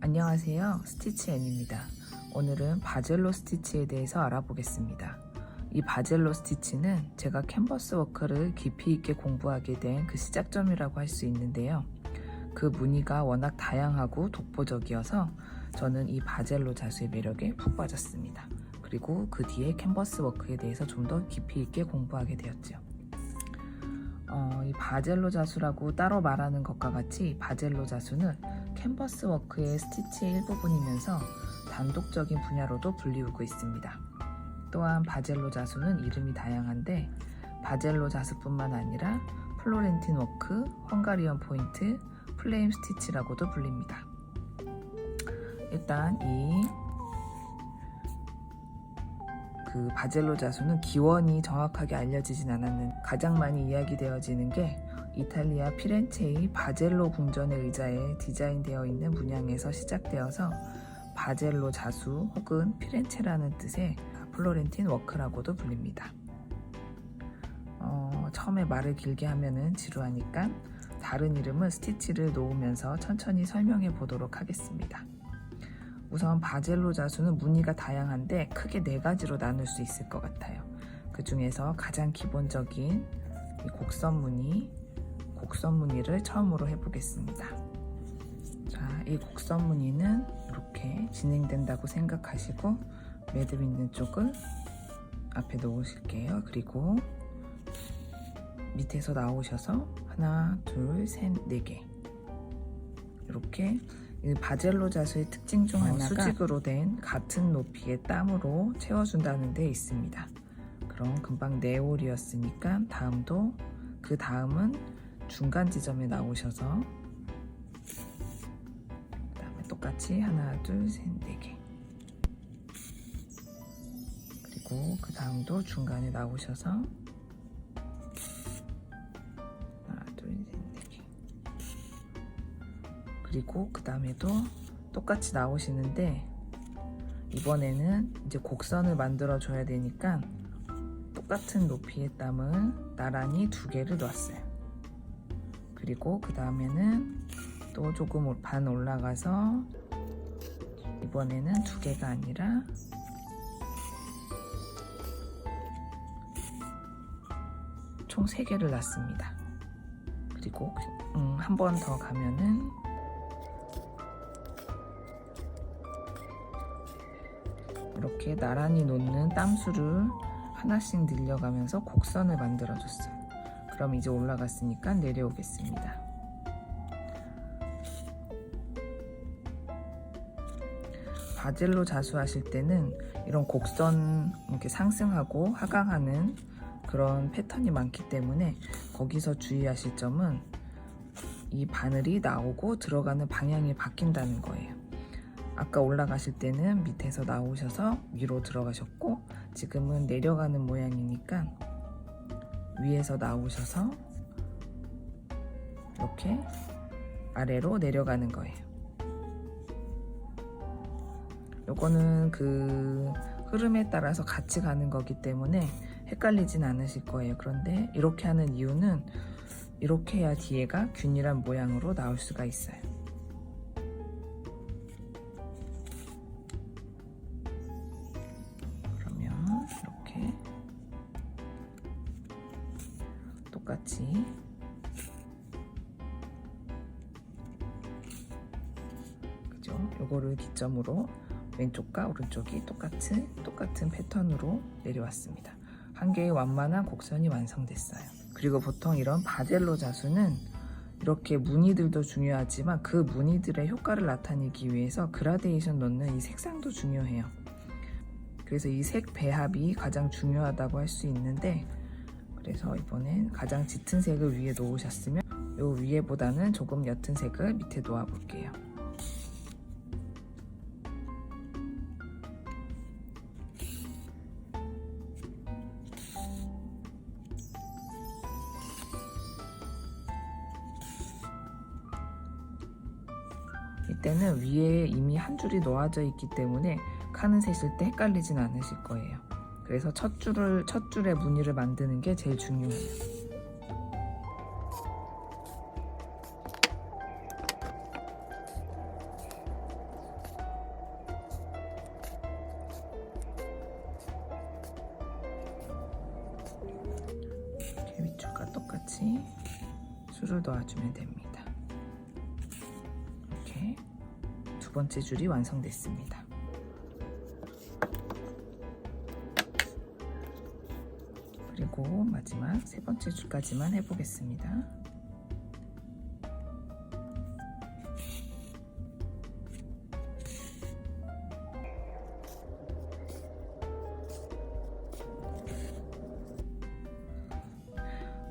안녕하세요, 스티치앤입니다. 오늘은 바젤로 스티치에 대해서 알아보겠습니다. 이 바젤로 스티치는 제가 캔버스 워크를 깊이 있게 공부하게 된 그 시작점이라고 할 수 있는데요. 그 무늬가 워낙 다양하고 독보적이어서 저는 이 바젤로 자수의 매력에 푹 빠졌습니다. 그리고 그 뒤에 캔버스 워크에 대해서 좀 더 깊이 있게 공부하게 되었죠. 이 바젤로 자수라고 따로 말하는 것과 같이 바젤로 자수는 캔버스 워크의 스티치의 일부분이면서 단독적인 분야로도 불리우고 있습니다. 또한 바젤로 자수는 이름이 다양한데 바젤로 자수뿐만 아니라 플로렌틴 워크, 헝가리언 포인트, 플레임 스티치라고도 불립니다. 일단 그 바젤로 자수는 기원이 정확하게 알려지진 않았는데 가장 많이 이야기되어지는 게 이탈리아 피렌체의 바젤로 궁전의 의자에 디자인되어 있는 문양에서 시작되어서 바젤로 자수 혹은 피렌체라는 뜻의 플로렌틴 워크라고도 불립니다. 처음에 말을 길게 하면은 지루하니까 다른 이름은 스티치를 놓으면서 천천히 설명해 보도록 하겠습니다. 우선 바젤로 자수는 무늬가 다양한데 크게 4가지로 나눌 수 있을 것 같아요. 그 중에서 가장 기본적인 이 곡선 무늬를 처음으로 해보겠습니다. 자, 이 곡선 무늬는 이렇게 진행된다고 생각하시고 매듭 있는 쪽을 앞에 놓으실게요. 그리고 밑에서 나오셔서 하나, 둘, 셋, 4개 이렇게 바젤로 자수의 특징 중 하나가 수직으로 된 같은 높이의 땀으로 채워준다는 데 있습니다. 그럼 금방 4홀이었으니까 그 다음은 중간 지점에 나오셔서 그 다음에 똑같이 하나, 둘, 셋, 4개 그리고 그 다음도 중간에 나오셔서 하나, 둘, 셋, 4개 그리고 그 다음에도 똑같이 나오시는데 이번에는 이제 곡선을 만들어 줘야 되니까 똑같은 높이의 땀을 나란히 2개를 놨어요. 그리고 그 다음에는 또 조금 반 올라가서 이번에는 2개가 아니라 총 3개를 놨습니다. 그리고 한 번 더 가면은 이렇게 나란히 놓는 땀수를 하나씩 늘려가면서 곡선을 만들어 줬어요. 그럼 이제 올라갔으니까 내려오겠습니다. 바젤로 자수하실 때는 이런 곡선 이렇게 상승하고 하강하는 그런 패턴이 많기 때문에 거기서 주의하실 점은 이 바늘이 나오고 들어가는 방향이 바뀐다는 거예요. 아까 올라가실 때는 밑에서 나오셔서 위로 들어가셨고 지금은 내려가는 모양이니까 위에서 나오셔서 이렇게 아래로 내려가는 거예요. 요거는 그 흐름에 따라서 같이 가는 거기 때문에 헷갈리진 않으실 거예요. 그런데 이렇게 하는 이유는 이렇게 해야 뒤에가 균일한 모양으로 나올 수가 있어요. 그러면 이렇게 똑같이 그죠? 요거를 기점으로 왼쪽과 오른쪽이 똑같은 패턴으로 내려왔습니다. 한 개의 완만한 곡선이 완성됐어요. 그리고 보통 이런 바젤로 자수는 이렇게 무늬들도 중요하지만 그 무늬들의 효과를 나타내기 위해서 그라데이션 넣는 이 색상도 중요해요. 그래서 이 색 배합이 가장 중요하다고 할 수 있는데 그래서 이번엔 가장 짙은 색을 위에 놓으셨으면 요 위에보다는 조금 옅은 색을 밑에 놓아 볼게요. 이때는 위에 이미 한 줄이 놓아져 있기 때문에 칸을 세실 때 헷갈리진 않으실 거예요. 그래서 첫 줄의 무늬를 만드는 게 제일 중요해요. 다시 술을 놓아주면 됩니다. 이렇게 두 번째 줄이 완성됐습니다. 그리고 마지막 세 번째 줄까지만 해보겠습니다.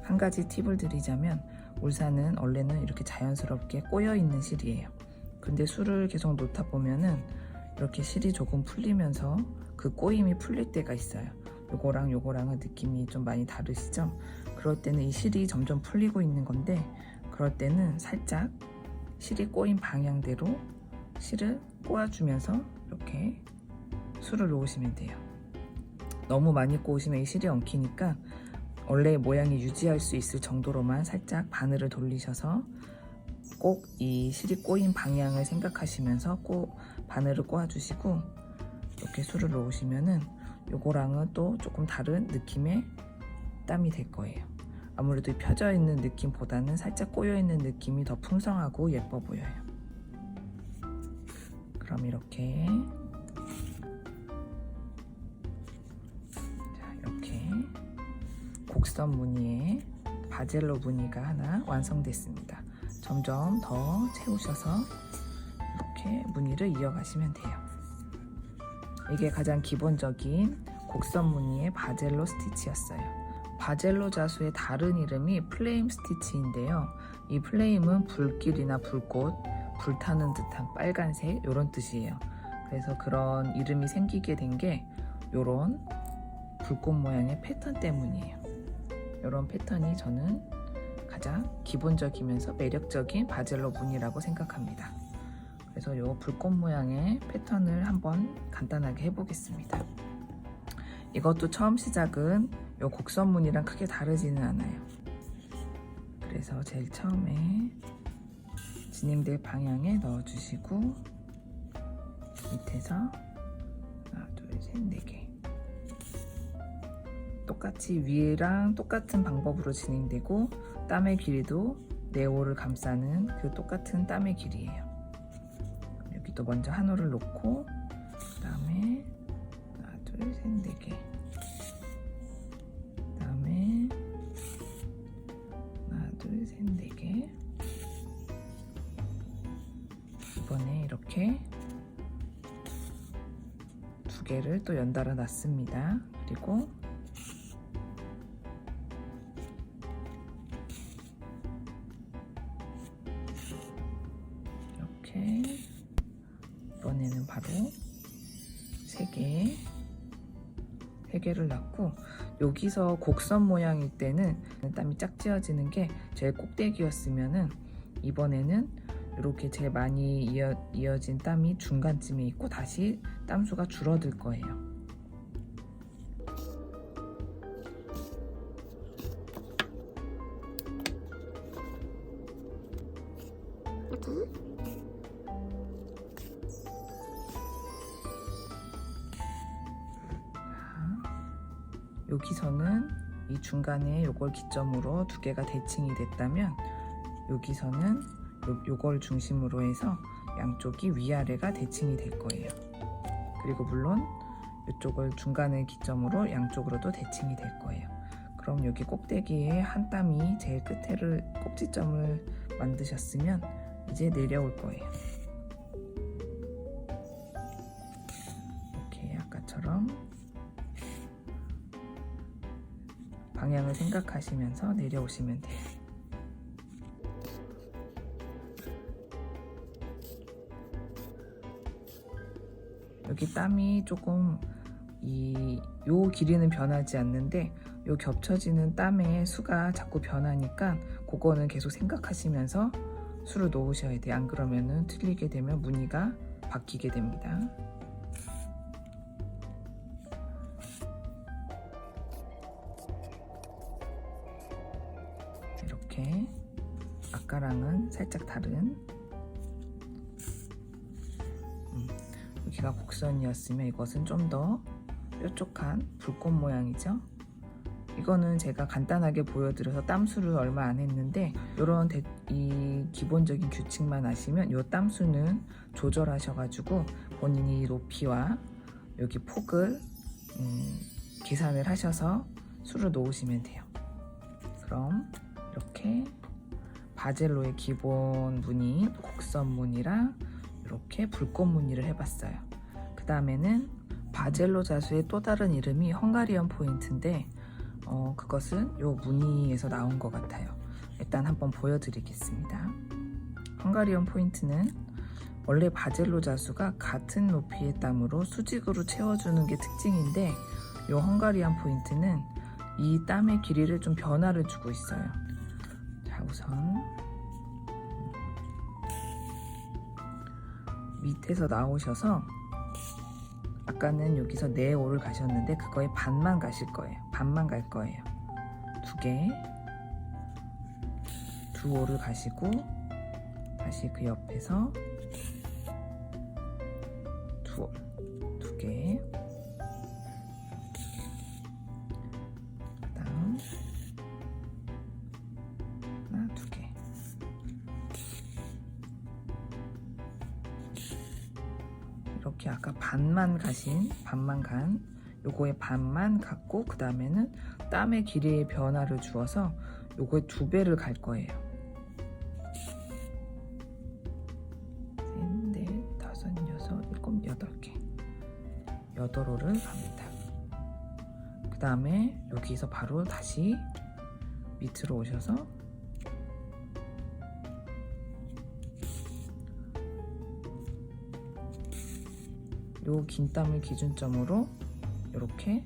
한 가지 팁을 드리자면 울산은 원래는 이렇게 자연스럽게 꼬여 있는 실이에요. 근데 술을 계속 놓다 보면은 이렇게 실이 조금 풀리면서 그 꼬임이 풀릴 때가 있어요. 요거랑 요거랑은 느낌이 좀 많이 다르시죠? 그럴 때는 이 실이 점점 풀리고 있는 건데, 그럴 때는 살짝 실이 꼬인 방향대로 실을 꼬아주면서 이렇게 술을 놓으시면 돼요. 너무 많이 꼬으시면 이 실이 엉키니까 원래의 모양이 유지할 수 있을 정도로만 살짝 바늘을 돌리셔서 꼭 이 실이 꼬인 방향을 생각하시면서 꼭 바늘을 꼬아주시고 이렇게 술을 놓으시면은 요거랑은 또 조금 다른 느낌의 땀이 될 거예요. 아무래도 펴져 있는 느낌보다는 살짝 꼬여 있는 느낌이 더 풍성하고 예뻐 보여요. 그럼 이렇게 곡선 무늬에 바젤로 무늬가 하나 완성됐습니다. 점점 더 채우셔서 이렇게 무늬를 이어가시면 돼요. 이게 가장 기본적인 곡선 무늬의 바젤로 스티치였어요. 바젤로 자수의 다른 이름이 플레임 스티치인데요. 이 플레임은 불길이나 불꽃, 불타는 듯한 빨간색 이런 뜻이에요. 그래서 그런 이름이 생기게 된 게 이런 불꽃 모양의 패턴 때문이에요. 이런 패턴이 저는 가장 기본적이면서 매력적인 바젤로 무늬라고 생각합니다. 그래서 이 불꽃 모양의 패턴을 한번 간단하게 해보겠습니다. 이것도 처음 시작은 이 곡선 무늬랑 크게 다르지는 않아요. 그래서 제일 처음에 진행될 방향에 넣어주시고 밑에서 하나, 둘, 셋, 네 개 똑같이 위에랑 똑같은 방법으로 진행되고 땀의 길이도 네오를 감싸는 그 똑같은 땀의 길이에요. 여기도 먼저 한 호를 놓고 그 다음에 하나, 둘, 셋, 네 개 그 다음에 하나, 둘, 셋, 네 개 이번에 이렇게 두 개를 또 연달아 놨습니다. 그리고 이번에는 바로 3개를 놨고, 여기서 곡선 모양일 때는 땀이 짝 지어지는 게 제일 꼭대기였으면은 이번에는 이렇게 제일 많이 이어진 땀이 중간쯤에 있고 다시 땀수가 줄어들 거예요. 여기서는 이 중간에 요걸 기점으로 두 개가 대칭이 됐다면 여기서는 요걸 중심으로 해서 양쪽이 위아래가 대칭이 될 거예요. 그리고 물론 이쪽을 중간을 기점으로 양쪽으로도 대칭이 될 거예요. 그럼 여기 꼭대기에 한 땀이 제일 끝에를 꼭지점을 만드셨으면 이제 내려올 거예요. 이렇게 아까처럼 방향을 생각하시면서 내려오시면 돼요. 여기 땀이 조금 요 길이는 변하지 않는데 요 겹쳐지는 땀의 수가 자꾸 변하니까 그거는 계속 생각하시면서 수를 놓으셔야 돼요. 안 그러면은 틀리게 되면 무늬가 바뀌게 됩니다. 이렇게 아까랑은 살짝 다른 여기가 곡선이었으면 이것은 좀 더 뾰족한 불꽃 모양이죠. 이거는 제가 간단하게 보여드려서 땀수를 얼마 안 했는데 이런 이 기본적인 규칙만 아시면 이 땀수는 조절하셔가지고 본인이 높이와 여기 폭을 계산을 하셔서 수를 놓으시면 돼요. 그럼 이렇게 바젤로의 기본 무늬인 곡선 무늬랑 이렇게 불꽃 무늬를 해봤어요. 그 다음에는 바젤로 자수의 또 다른 이름이 헝가리언 포인트인데 그것은 이 무늬에서 나온 것 같아요. 일단 한번 보여드리겠습니다. 헝가리언 포인트는 원래 바젤로 자수가 같은 높이의 땀으로 수직으로 채워주는 게 특징인데 이 헝가리언 포인트는 이 땀의 길이를 좀 변화를 주고 있어요. 자, 우선 밑에서 나오셔서 아까는 여기서 4올을 가셨는데 그거의 반만 가실 거예요. 반만 갈 거예요. 2개, 2올을 가시고 다시 그 옆에서 2올, 2개, 그 다음 하나, 2개. 이렇게 아까 반만 간 요거의 반만 갖고 그 다음에는 땀의 길이의 변화를 주어서 요거의 2배를 갈 거예요. 3, 4, 5, 6, 7, 8개 8홀을 갑니다. 그 다음에 여기서 바로 다시 밑으로 오셔서 요 긴 땀을 기준점으로 이렇게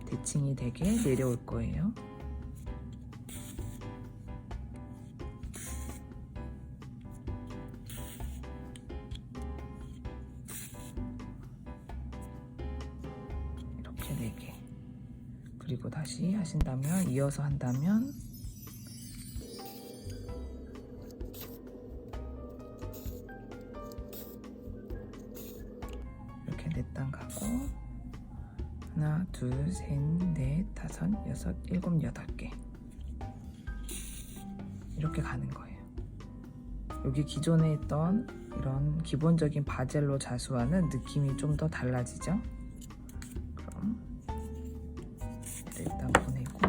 대칭이 되게 내려올 거예요. 이렇게 4개. 그리고 다시 하신다면, 이어서 한다면 이렇게 4땀 가고 하나, 둘, 셋, 넷, 다섯, 여섯, 일곱, 8개 이렇게 가는 거예요. 여기 기존에 있던 이런 기본적인 바젤로 자수와는 느낌이 좀 더 달라지죠? 그럼 일단 보내고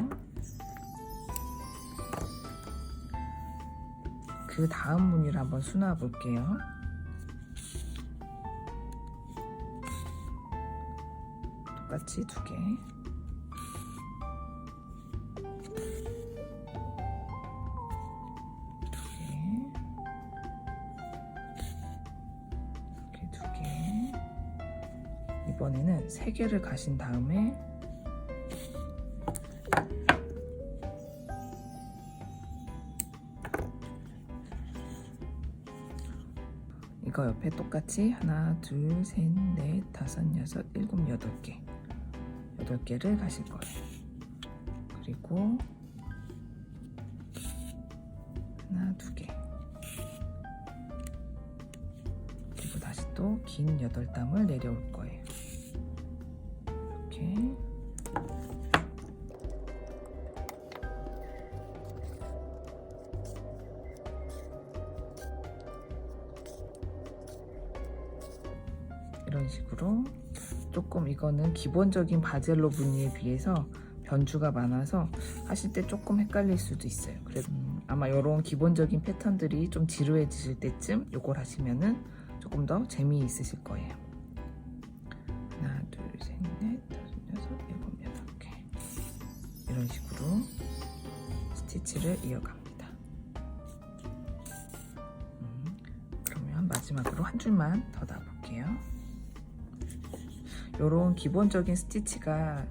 그 다음 무늬를 한번 수놓아 볼게요. 똑같이 2개, 이렇게 2개. 이번에는 3개를 가신 다음에 이거 옆에 똑같이 하나, 둘, 셋, 넷, 다섯, 여섯, 일곱, 8개 8개를 가실 거예요. 그리고 하나, 2개. 그리고 다시 또 긴 8땀을 내려올 거예요. 이렇게 이런 식으로 조금 이거는 기본적인 바젤로 무늬에 비해서 변주가 많아서 하실 때 조금 헷갈릴 수도 있어요. 그래도 아마 이런 기본적인 패턴들이 좀 지루해지실 때쯤 요걸 하시면은 조금 더 재미있으실 거예요. 하나, 둘, 셋, 넷, 다섯, 여섯, 일곱, 8개 이런 식으로 스티치를 이어갑니다. 그러면 마지막으로 한 줄만 더 놔볼게요. 요런 기본적인 스티치가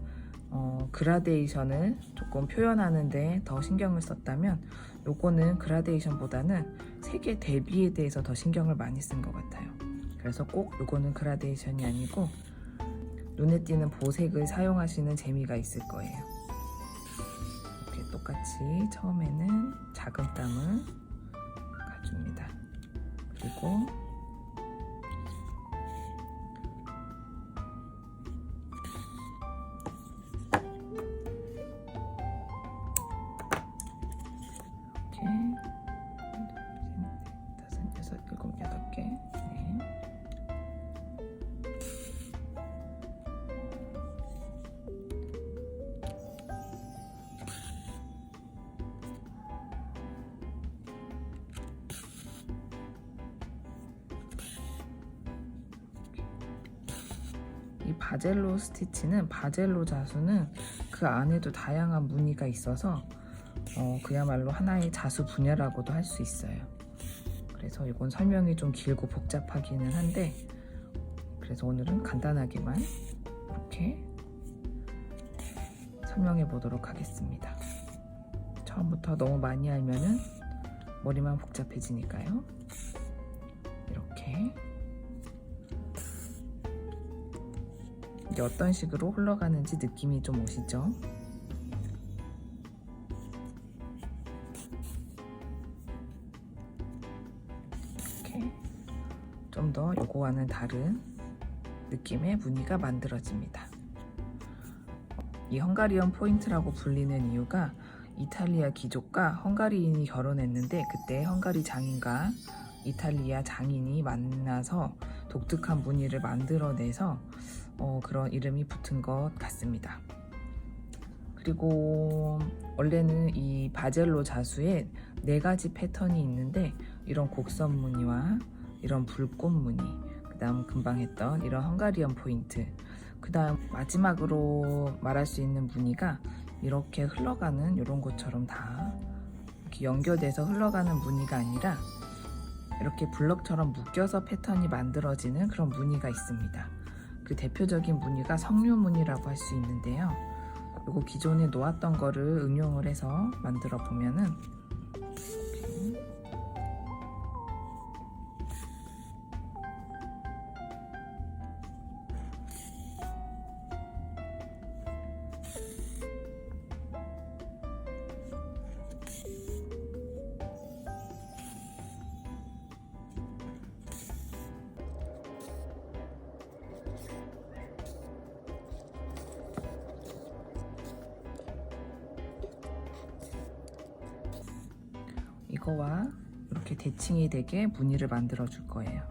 그라데이션을 조금 표현하는데 더 신경을 썼다면 요거는 그라데이션보다는 색의 대비에 대해서 더 신경을 많이 쓴 것 같아요. 그래서 꼭 요거는 그라데이션이 아니고 눈에 띄는 보색을 사용하시는 재미가 있을 거예요. 이렇게 똑같이 처음에는 작은 땀을 가줍니다. 그리고 이 바젤로 스티치는 바젤로 자수는 그 안에도 다양한 무늬가 있어서 그야말로 하나의 자수 분야라고도 할 수 있어요. 그래서 이건 설명이 좀 길고 복잡하기는 한데, 그래서 오늘은 간단하게만 이렇게 설명해 보도록 하겠습니다. 처음부터 너무 많이 알면은 머리만 복잡해지니까요. 이렇게 이게 어떤 식으로 흘러가는지 느낌이 좀 오시죠? 이렇게 좀 더 요거와는 다른 느낌의 무늬가 만들어집니다. 이 헝가리언 포인트라고 불리는 이유가 이탈리아 귀족과 헝가리인이 결혼했는데, 그때 헝가리 장인과 이탈리아 장인이 만나서 독특한 무늬를 만들어내서 그런 이름이 붙은 것 같습니다. 그리고 원래는 이 바젤로 자수에 4가지 패턴이 있는데, 이런 곡선 무늬와 이런 불꽃 무늬, 그 다음 금방 했던 이런 헝가리언 포인트, 그 다음 마지막으로 말할 수 있는 무늬가 이렇게 흘러가는 이런 것처럼 다 이렇게 연결돼서 흘러가는 무늬가 아니라 이렇게 블럭처럼 묶여서 패턴이 만들어지는 그런 무늬가 있습니다. 그 대표적인 무늬가 석류 무늬라고 할 수 있는데요. 이거 기존에 놓았던 거를 응용을 해서 만들어 보면은 이거와 이렇게 대칭이 되게 무늬를 만들어 줄 거예요.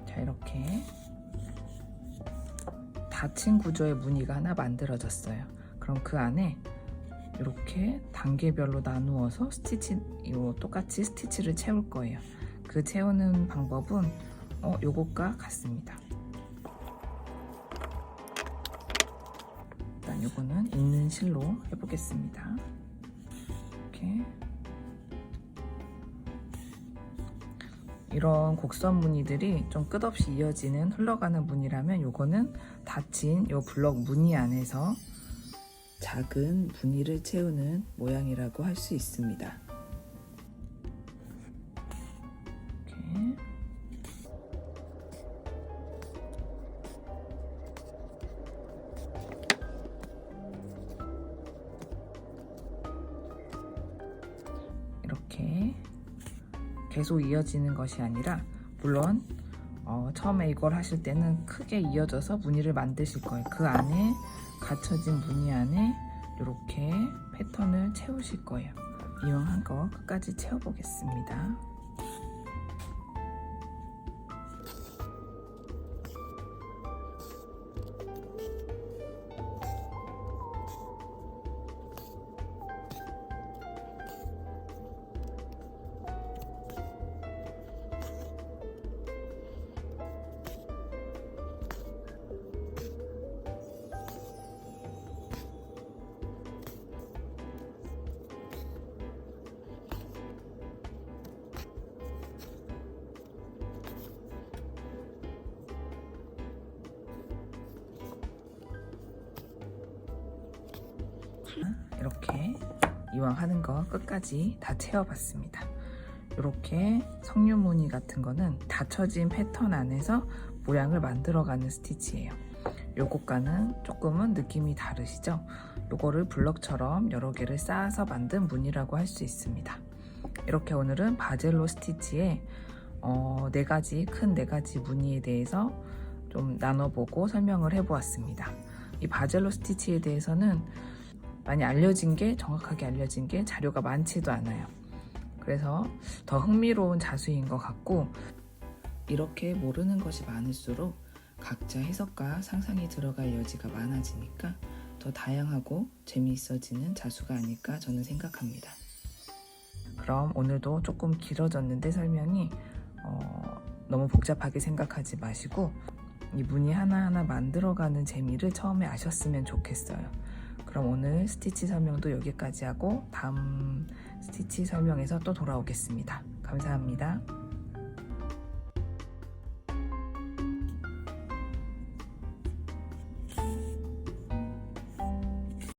자, 이렇게 닫힌 구조의 무늬가 하나 만들어졌어요. 그럼 그 안에 이렇게 단계별로 나누어서 똑같이 스티치를 채울 거예요. 그 채우는 방법은 요것과 같습니다. 일단 요거는 있는 실로 해보겠습니다. 이렇게 이런 곡선 무늬들이 좀 끝없이 이어지는 흘러가는 무늬라면, 요거는 닫힌 요 블럭 무늬 안에서 작은 무늬를 채우는 모양이라고 할 수 있습니다. 이렇게 계속 이어지는 것이 아니라, 물론 처음에 이걸 하실 때는 크게 이어져서 무늬를 만드실 거예요. 그 안에 갇혀진 무늬 안에 이렇게 패턴을 채우실 거예요. 이왕한 거 끝까지 채워보겠습니다. 이렇게 이왕 하는 거 끝까지 다 채워봤습니다. 이렇게 석류 무늬 같은 거는 닫혀진 패턴 안에서 모양을 만들어가는 스티치예요. 요것과는 조금은 느낌이 다르시죠? 요거를 블럭처럼 여러 개를 쌓아서 만든 무늬라고 할 수 있습니다. 이렇게 오늘은 바젤로 스티치의 큰 네 가지 무늬에 대해서 좀 나눠보고 설명을 해보았습니다. 이 바젤로 스티치에 대해서는 정확하게 알려진 게 자료가 많지도 않아요. 그래서 더 흥미로운 자수인 것 같고, 이렇게 모르는 것이 많을수록 각자 해석과 상상이 들어갈 여지가 많아지니까 더 다양하고 재미있어지는 자수가 아닐까 저는 생각합니다. 그럼 오늘도 조금 길어졌는데 설명이 너무 복잡하게 생각하지 마시고 이 무늬 하나하나 만들어가는 재미를 처음에 아셨으면 좋겠어요. 그럼 오늘 스티치 설명도 여기까지 하고 다음 스티치 설명에서 또 돌아오겠습니다. 감사합니다.